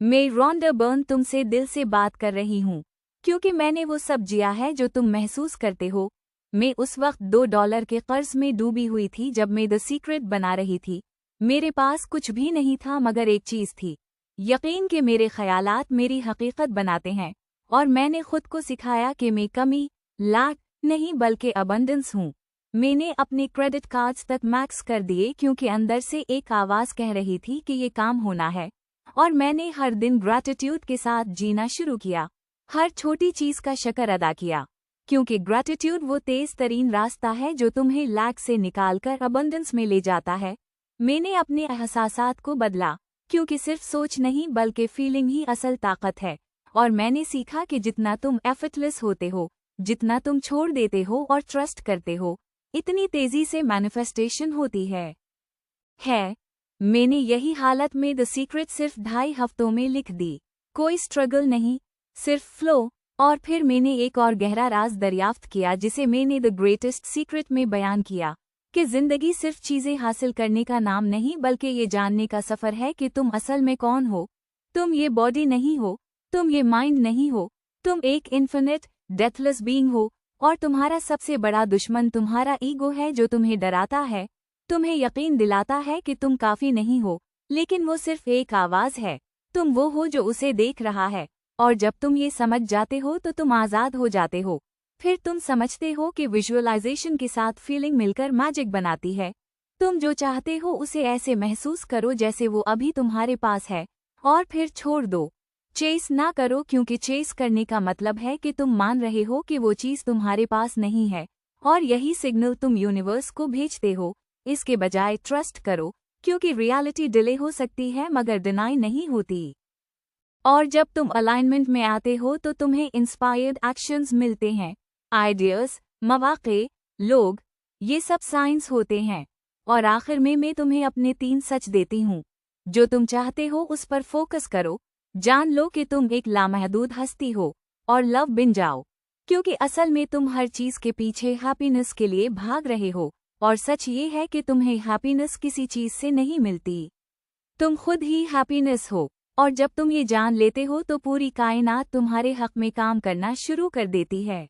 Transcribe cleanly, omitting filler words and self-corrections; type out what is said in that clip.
मैं Rhonda burn तुमसे दिल से बात कर रही हूँ, क्योंकि मैंने वो सब जिया है जो तुम महसूस करते हो। मैं उस वक्त $2 के कर्ज में डूबी हुई थी जब मैं द सीक्रेट बना रही थी। मेरे पास कुछ भी नहीं था मगर एक चीज़ थी, यकीन कि मेरे ख़यालात मेरी हकीकत बनाते हैं। और मैंने खुद को सिखाया कि मैं कमी, लाक नहीं बल्कि अबंडेंस हूँ। मैंने अपने क्रेडिट कार्ड्स तक मैक्स कर दिए क्योंकि अंदर से एक आवाज़ कह रही थी कि ये काम होना है। और मैंने हर दिन ग्रैटिट्यूड के साथ जीना शुरू किया, हर छोटी चीज़ का शुक्र अदा किया, क्योंकि ग्रैटिट्यूड वो तेज़ तरीन रास्ता है जो तुम्हें लैक से निकालकर अबंडेंस में ले जाता है। मैंने अपने एहसासात को बदला, क्योंकि सिर्फ सोच नहीं बल्कि फीलिंग ही असल ताकत है। और मैंने सीखा कि जितना तुम एफर्टलेस होते हो, जितना तुम छोड़ देते हो और ट्रस्ट करते हो, इतनी तेज़ी से मैनिफेस्टेशन होती है। मैंने यही हालत में द सीक्रेट सिर्फ 2.5 हफ्तों में लिख दी। कोई स्ट्रगल नहीं, सिर्फ फ्लो। और फिर मैंने एक और गहरा राज दरियाफ्त किया जिसे मैंने द ग्रेटेस्ट सीक्रेट में बयान किया, कि ज़िंदगी सिर्फ चीज़ें हासिल करने का नाम नहीं बल्कि ये जानने का सफ़र है कि तुम असल में कौन हो। तुम ये बॉडी नहीं हो, तुम ये माइंड नहीं हो, तुम एक इन्फिनिट, डेथलेस बीइंग हो। और तुम्हारा सबसे बड़ा दुश्मन तुम्हारा ईगो है जो तुम्हें डराता है, तुम्हें यकीन दिलाता है कि तुम काफ़ी नहीं हो, लेकिन वो सिर्फ एक आवाज़ है। तुम वो हो जो उसे देख रहा है। और जब तुम ये समझ जाते हो तो तुम आज़ाद हो जाते हो। फिर तुम समझते हो कि विजुअलाइजेशन के साथ फीलिंग मिलकर मैजिक बनाती है। तुम जो चाहते हो उसे ऐसे महसूस करो जैसे वो अभी तुम्हारे पास है, और फिर छोड़ दो। चेस ना करो, क्योंकि चेस करने का मतलब है कि तुम मान रहे हो कि वो चीज़ तुम्हारे पास नहीं है, और यही सिग्नल तुम यूनिवर्स को भेजते हो। इसके बजाय ट्रस्ट करो, क्योंकि रियलिटी डिले हो सकती है मगर डिनाई नहीं होती। और जब तुम अलाइनमेंट में आते हो तो तुम्हें इंस्पायर्ड एक्शंस मिलते हैं, आइडियाज़, मौके, लोग, ये सब साइंस होते हैं। और आखिर में मैं तुम्हें अपने 3 सच देती हूँ। जो तुम चाहते हो उस पर फोकस करो, जान लो कि तुम एक लामहदूद हस्ती हो, और लव बिन जाओ, क्योंकि असल में तुम हर चीज़ के पीछे हैप्पीनेस के लिए भाग रहे हो। और सच ये है कि तुम्हें हैप्पीनेस किसी चीज़ से नहीं मिलती, तुम खुद ही हैप्पीनेस हो। और जब तुम ये जान लेते हो तो पूरी कायनात तुम्हारे हक में काम करना शुरू कर देती है।